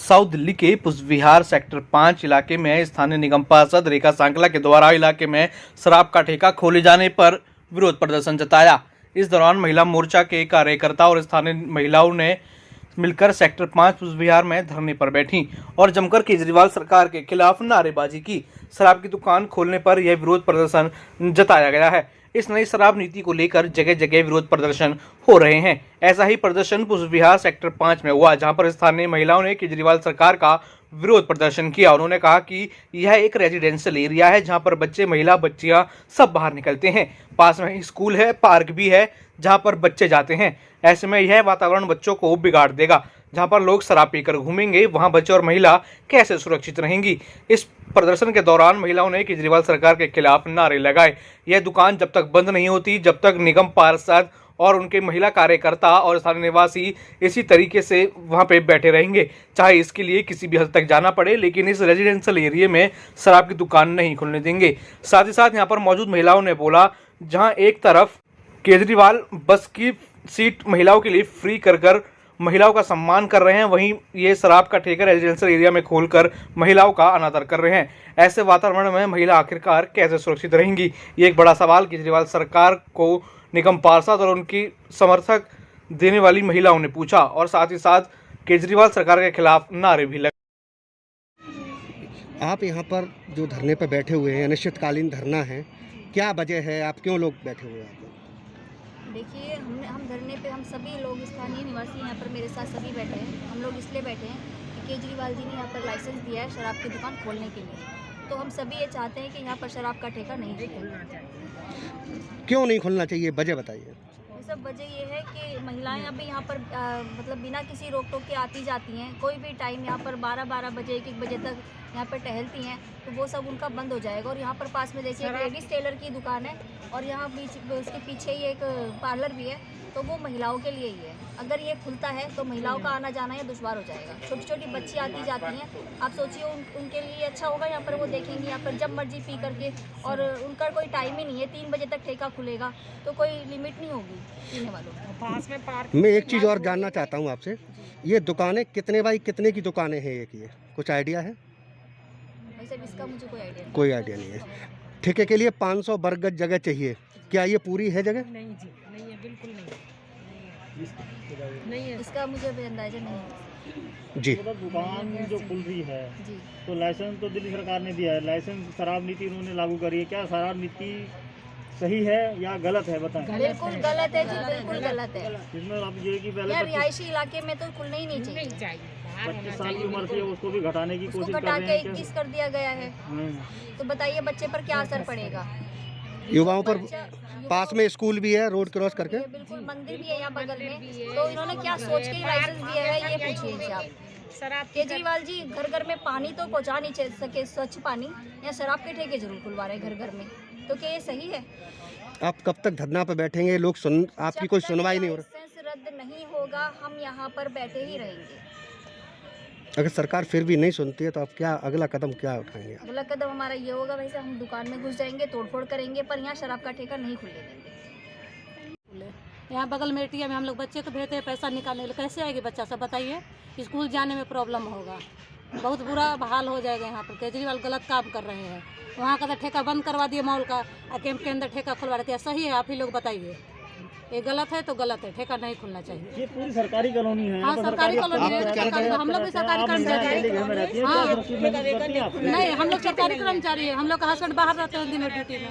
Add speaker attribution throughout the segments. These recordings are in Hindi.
Speaker 1: साउथ दिल्ली के पुष्पविहार सेक्टर 5 इलाके में स्थानीय निगम पार्षद रेखा सांकला के द्वारा इलाके में शराब का ठेका खोले जाने पर विरोध प्रदर्शन जताया। इस दौरान महिला मोर्चा के कार्यकर्ता और स्थानीय महिलाओं ने मिलकर सेक्टर 5 पुष्पविहार में धरने पर बैठी और जमकर केजरीवाल सरकार के खिलाफ नारेबाजी की। शराब की दुकान खोलने पर यह विरोध प्रदर्शन जताया गया है। इस नई शराब नीति को लेकर जगह जगह विरोध प्रदर्शन हो रहे हैं। ऐसा ही प्रदर्शन पुष्पविहार सेक्टर 5 में हुआ, जहां पर स्थानीय महिलाओं ने केजरीवाल सरकार का विरोध प्रदर्शन किया। उन्होंने कहा कि यह एक रेजिडेंशियल एरिया है, जहां पर बच्चे, महिला, बच्चियां सब बाहर निकलते हैं। पास में स्कूल है, पार्क भी है, जहां पर बच्चे जाते हैं। ऐसे में यह वातावरण बच्चों को बिगाड़ देगा। जहां पर लोग शराब पीकर घूमेंगे, वहां बच्चे और महिला कैसे सुरक्षित रहेंगी। इस प्रदर्शन के दौरान महिलाओं ने केजरीवाल सरकार के खिलाफ नारे लगाए। यह दुकान जब तक बंद नहीं होती, जब तक निगम पार्षद और उनके महिला कार्यकर्ता और स्थानीय निवासी इसी तरीके से वहां पे बैठे रहेंगे, चाहे इसके लिए किसी भी हद तक जाना पड़े, लेकिन इस रेजिडेंशियल एरिया में शराब की दुकान नहीं खुलने देंगे। साथ ही साथ यहाँ पर मौजूद महिलाओं ने बोला, जहाँ एक तरफ केजरीवाल बस की सीट महिलाओं के लिए फ्री कर महिलाओं का सम्मान कर रहे हैं, वहीं ये शराब का ठेका रेजिडेंशियल एरिया में खोलकर महिलाओं का अनादर कर रहे हैं। ऐसे वातावरण में महिला आखिरकार कैसे सुरक्षित रहेंगी, ये एक बड़ा सवाल केजरीवाल सरकार को निगम पार्षद और उनकी समर्थक देने वाली महिलाओं ने पूछा और साथ ही साथ केजरीवाल सरकार के खिलाफ नारे भी लगे।
Speaker 2: आप यहाँ पर जो धरने पर बैठे हुए हैं, अनिश्चितकालीन धरना है, क्या वजह है, आप क्यों लोग बैठे हुए हैं?
Speaker 3: देखिए, हम धरने पे हम सभी लोग स्थानीय निवासी यहाँ पर मेरे साथ सभी बैठे हैं। हम लोग इसलिए बैठे हैं कि केजरीवाल जी ने यहाँ पर लाइसेंस दिया है शराब की दुकान खोलने के लिए, तो हम सभी ये चाहते हैं कि यहाँ पर शराब का ठेका नहीं खोलना चाहिए।
Speaker 2: क्यों नहीं खोलना चाहिए, वजह बताइए।
Speaker 3: सब वजह ये है कि महिलाएं अभी यहाँ पर मतलब बिना किसी रोक टोक के आती जाती हैं। कोई भी टाइम यहाँ पर 12 बजे 1 बजे तक यहाँ पर टहलती हैं, तो वो सब उनका बंद हो जाएगा। और यहाँ पर पास में देखिए लेडीज़ टेलर की दुकान है और यहाँ उसके पीछे ही एक पार्लर भी है, तो वो महिलाओं के लिए ही है। अगर ये खुलता है तो महिलाओं का आना जाना ये दुश्वार हो जाएगा। छोटी छोटी बच्ची आती जाती हैं, आप सोचिए उनके लिए अच्छा होगा। यहाँ पर वो देखेंगे यहाँ पर जब मर्जी पी करके, और उनका कोई टाइम ही नहीं है। 3 बजे तक ठेका खुलेगा तो कोई लिमिट नहीं होगी पीने वालों को। पास में पार्क।
Speaker 2: मैं एक चीज़ और जानना चाहता हूँ आपसे, ये दुकानें कितने बाई कितने की दुकानें हैं एक, ये कुछ आइडिया है?
Speaker 3: वैसे इसका मुझे
Speaker 2: कोई आइडिया नहीं है। ठेके के लिए 500 वर्ग गज जगह चाहिए, क्या ये पूरी है जगह?
Speaker 4: नहीं जी, नहीं है, बिल्कुल नहीं है।
Speaker 3: इसका मुझे भी अंदाजा नहीं है
Speaker 2: जी।
Speaker 5: दुकान जो खुल रही है
Speaker 3: जी,
Speaker 5: तो लाइसेंस तो दिल्ली सरकार ने दिया है, लाइसेंस शराब नीति उन्होंने लागू करी है। क्या शराब नीति सही है या गलत है, बताएं।
Speaker 3: बिल्कुल गलत है जी, बिल्कुल गलत है।
Speaker 5: इसमें आप ये कि पहले
Speaker 3: यार रिहायशी इलाके में तो खुलना ही नहीं चाहिए।
Speaker 5: 25 साल की उम्र थी, उसको भी घटाने की
Speaker 3: उसको
Speaker 5: कोशिश कर
Speaker 3: घटा
Speaker 5: रहे
Speaker 3: के
Speaker 5: हैं।
Speaker 3: 21 कर दिया गया है, तो बताइए बच्चे पर क्या असर पड़ेगा।
Speaker 2: युवाओं पर पास में स्कूल भी है, रोड क्रॉस करके
Speaker 3: बिल्कुल मंदिर भी है यहाँ बगल में, तो इन्होंने क्या सोच के लाइसेंस दिया है, ये पूछिए इनसे आप। केजरीवाल जी घर घर में पानी तो पहुँचा नहीं सके, स्वच्छ पानी, या शराब के ठेके जरूर खुलवा रहे घर घर में, तो क्या ये सही है?
Speaker 2: आप कब तक धरना पे बैठेंगे? लोग आपकी कोई सुनवाई नहीं हो रही।
Speaker 3: लाइसेंस रद्द नहीं होगा, हम यहाँ पर बैठे ही रहेंगे।
Speaker 2: अगर सरकार फिर भी नहीं सुनती है तो आप क्या अगला कदम क्या उठाएंगे?
Speaker 3: अगला कदम हमारा ये होगा, वैसे हम दुकान में घुस जाएंगे, तोड़फोड़ करेंगे, पर यहाँ शराब का ठेका नहीं खुलने देंगे।
Speaker 4: यहाँ बगल में एटीएम में हम लोग बच्चे को भेजते हैं पैसा निकालने के लिए, कैसे आएगी बच्चा सब बताइए? स्कूल जाने में प्रॉब्लम होगा, बहुत बुरा हाल हो जाएगा। यहाँ पर केजरीवाल गलत काम कर रहे हैं। वहाँ का तो ठेका बंद करवा दिए मॉल का, और कैंप के अंदर ठेका खुलवा रहे थे। सही है? आप ही लोग बताइए, ये गलत है तो गलत है, ठेका नहीं खुलना चाहिए।
Speaker 5: ये पूरी सरकारी कॉलोनी है।
Speaker 4: हाँ, सरकारी कॉलोनी है, हम लोग भी सरकारी कर्मचारी हैं। हाँ, नहीं, हम लोग सरकारी कर्मचारी है, हम लोग का हस्बैंड बाहर रहते हैं दिन में ड्यूटी में।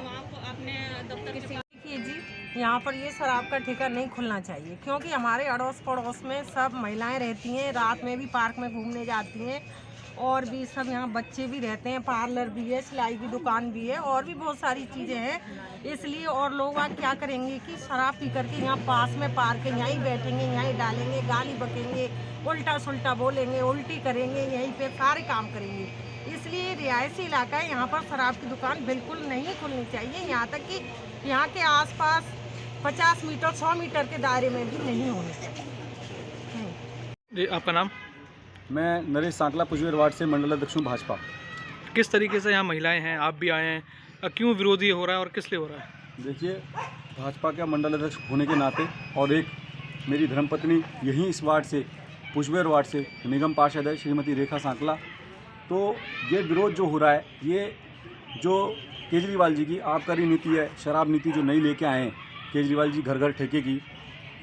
Speaker 6: देखिए जी, यहाँ पर ये शराब का ठेका नहीं खुलना चाहिए, क्योंकि हमारे अड़ोस पड़ोस में सब महिलाएं रहती हैं, रात में भी पार्क में घूमने जाती हैं, और भी सब यहाँ बच्चे भी रहते हैं, पार्लर भी है, सिलाई की दुकान भी है, और भी बहुत सारी चीज़ें हैं। इसलिए और लोग वहाँ क्या करेंगे कि शराब पी करके यहाँ पास में पार्क है, यहीं बैठेंगे, यहीं डालेंगे, गाली बकेंगे, उल्टा सुल्टा बोलेंगे, उल्टी करेंगे, यहीं पे सारे काम करेंगे। इसलिए रिहायशी इलाका है, यहाँ पर शराब की दुकान बिल्कुल नहीं खुलनी चाहिए। यहाँ तक कि यहाँ के आसपास 50 मीटर 100 मीटर के दायरे में भी नहीं होनी चाहिए।
Speaker 1: जी, आपका नाम?
Speaker 7: मैं नरेश सांकला, पुष्पविहार वार्ड से मंडल अध्यक्ष हूँ भाजपा।
Speaker 1: किस तरीके से यहाँ महिलाएं हैं, आप भी आए हैं, क्यों विरोधी हो रहा है और किस लिए हो रहा है?
Speaker 7: देखिए, भाजपा का मंडल अध्यक्ष होने के नाते और एक मेरी धर्मपत्नी यहीं इस वार्ड से पुष्पेर वार्ड से निगम पार्षद है श्रीमती रेखा सांकला। तो ये विरोध जो हो रहा है, ये जो केजरीवाल जी की आबकारी नीति है, शराब नीति जो नई लेके आए हैं केजरीवाल जी घर घर ठेके की,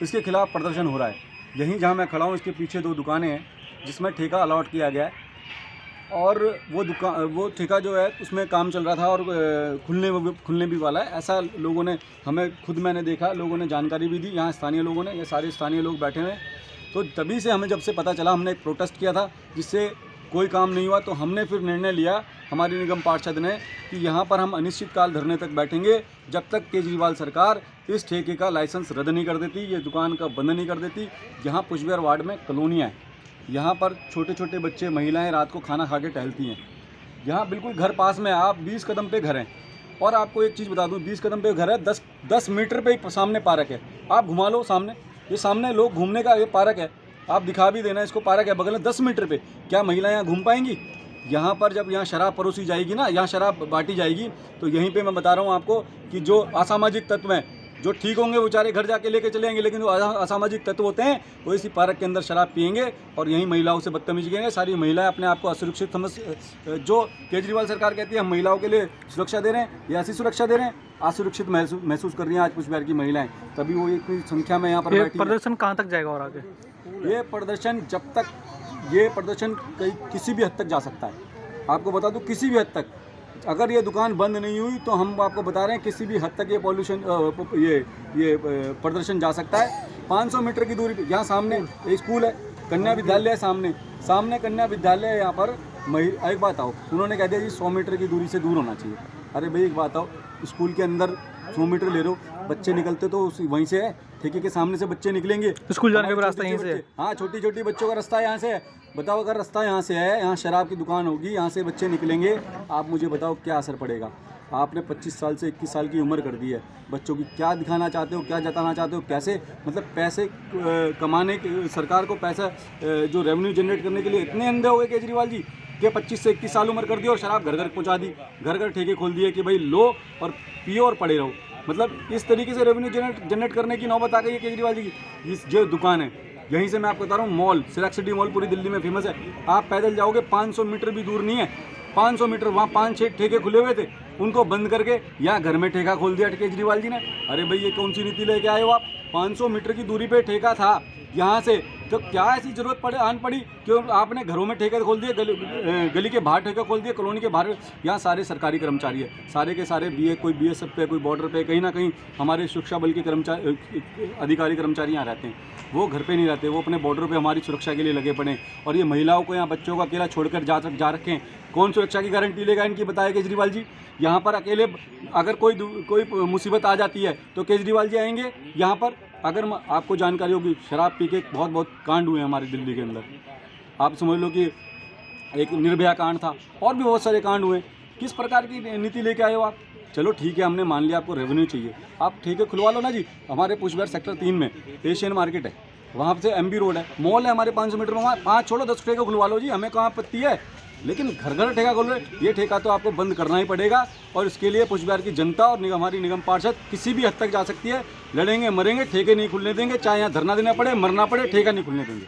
Speaker 7: इसके खिलाफ प्रदर्शन हो रहा है। यहीं जहाँ मैं खड़ा हूँ इसके पीछे 2 दुकानें हैं जिसमें ठेका अलॉट किया गया है और वो ठेका जो है उसमें काम चल रहा था और खुलने भी वाला है, ऐसा लोगों ने मैंने देखा, लोगों ने जानकारी भी दी, यहाँ स्थानीय लोगों ने, ये सारे स्थानीय लोग बैठे हुए हैं। तो तभी से हमें जब से पता चला, हमने एक प्रोटेस्ट किया था जिससे कोई काम नहीं हुआ, तो हमने फिर निर्णय लिया हमारी निगम पार्षद ने कि यहाँ पर हम अनिश्चितकाल धरने तक बैठेंगे जब तक केजरीवाल सरकार इस ठेके का लाइसेंस रद्द नहीं कर देती, ये दुकान का बंद नहीं कर देती। यहाँ पुष्पेर वार्ड में कॉलोनियाँ हैं, यहाँ पर छोटे छोटे बच्चे, महिलाएं रात को खाना खा के टहलती हैं। यहाँ बिल्कुल घर पास में, आप 20 कदम पे घर हैं। और आपको एक चीज़ बता दूँ, 20 कदम पे घर है, 10 मीटर पे ही सामने पार्क है। आप घुमा लो सामने, ये सामने लोग घूमने का ये पार्क है, आप दिखा भी देना इसको, पार्क है बगल में 10 मीटर पे। क्या महिलाएं यहाँ घूम पाएंगी? यहाँ पर जब यहाँ शराब परोसी जाएगी ना, यहाँ शराब बांटी जाएगी, तो यहीं पे मैं बता रहा हूँ आपको कि जो असामाजिक तत्व हैं, जो ठीक होंगे वो बेचारे घर जाके लेके चले आएंगे, लेकिन जो असामाजिक तत्व होते हैं वो इसी पार्क के अंदर शराब पियेंगे और यहीं महिलाओं से बदतमीजी करेंगे। सारी महिलाएं अपने आप को असुरक्षित जो केजरीवाल सरकार कहती है हम महिलाओं के लिए सुरक्षा दे रहे हैं, ये ऐसी सुरक्षा दे रहे हैं, असुरक्षित महसूस कर रही हैं आज पुष्पेर की महिलाएं। तभी वो इतनी संख्या में यहाँ पर बैठी।
Speaker 1: प्रदर्शन कहाँ तक जाएगा और आगे?
Speaker 7: ये प्रदर्शन किसी भी हद तक जा सकता है। आपको बता दूं, किसी भी हद तक, अगर ये दुकान बंद नहीं हुई तो हम आपको बता रहे हैं किसी भी हद तक ये प्रदर्शन जा सकता है। 500 मीटर की दूरी पे यहाँ सामने एक स्कूल है, कन्या विद्यालय है, सामने कन्या विद्यालय है। यहाँ पर एक बात आओ, उन्होंने कह दिया जी 100 मीटर की दूरी से दूर होना चाहिए। अरे भाई एक बात आओ, स्कूल के अंदर 100 मीटर ले लो, बच्चे निकलते तो वहीं से है, ठेके के सामने से बच्चे निकलेंगे,
Speaker 1: स्कूल जाने का रास्ता यहीं से है।
Speaker 7: हाँ, छोटी छोटी बच्चों का रास्ता यहाँ से है। बताओ, अगर रास्ता यहाँ से है, यहाँ शराब की दुकान होगी, यहाँ से बच्चे निकलेंगे, आप मुझे बताओ क्या असर पड़ेगा? आपने 25 साल से 21 साल की उम्र कर दी है, बच्चों की क्या दिखाना चाहते हो, क्या जताना चाहते हो? कैसे मतलब पैसे कमाने के, सरकार को पैसा जो रेवेन्यू जनरेट करने के लिए इतने अंधे हो गए केजरीवाल जी कि 25 से 21 साल उम्र कर दी और शराब घर घर पहुँचा दी, घर घर ठेके खोल दिए कि भाई लो और पियो और पड़े रहो। मतलब इस तरीके से रेवेन्यू जनरेट करने की नौबत आ गई है केजरीवाल जी की। इस जो दुकान है, यहीं से मैं आपको बता रहा हूँ, मॉल सिलेक्ट सिटी मॉल पूरी दिल्ली में फेमस है। आप पैदल जाओगे, 500 मीटर भी दूर नहीं है, 500 मीटर, वहाँ 5-6 ठेके खुले हुए थे, उनको बंद करके यहाँ घर में ठेका खोल दिया केजरीवाल जी ने। अरे भाई ये कौन सी नीति लेके आए हो आप? 500 मीटर की दूरी पे ठेका था यहाँ से, तो क्या ऐसी जरूरत पड़ी कि आपने घरों में ठेके खोल दिए, गली के बाहर ठेका खोल दिए, कॉलोनी के बाहर। यहाँ सारे सरकारी कर्मचारी है, सारे के सारे कोई BSF पे, कोई बॉर्डर पे, कहीं ना कहीं हमारे सुरक्षा बल के अधिकारी कर्मचारी यहाँ रहते हैं। वो घर पे नहीं रहते, वो अपने बॉर्डर पे हमारी सुरक्षा के लिए लगे पड़े। और ये महिलाओं को, यहाँ बच्चों को अकेला छोड़कर जा रखे हैं। कौन सुरक्षा की गारंटी लेगा इनकी, बताया केजरीवाल जी? यहाँ पर अकेले अगर कोई मुसीबत आ जाती है तो केजरीवाल जी आएंगे यहाँ पर? अगर आपको जानकारी होगी, शराब पी के बहुत कांड हुए हैं हमारी दिल्ली के अंदर। आप समझ लो कि एक निर्भया कांड था, और भी बहुत सारे कांड हुए। किस प्रकार की नीति लेके आए हो आप? चलो ठीक है, हमने मान लिया आपको रेवेन्यू चाहिए, आप ठेके खुलवा लो ना जी। हमारे पुष्पेर सेक्टर 3 में एशियन मार्केट है, वहाँ से MB रोड है, मॉल है हमारे 500 मीटर में, वहाँ 5 छोड़ो 10 ठेके खुलवा लो जी, हमें कहाँ आपत्ति है। लेकिन घर घर ठेका खोल रहे, ये ठेका तो आपको बंद करना ही पड़ेगा। और इसके लिए पुष्पेर की जनता और हमारी निगम पार्षद किसी भी हद तक जा सकती है। लड़ेंगे, मरेंगे, ठेके नहीं खुलने देंगे, चाहे यहाँ धरना देना पड़े, मरना पड़े, ठेका नहीं खुलने देंगे।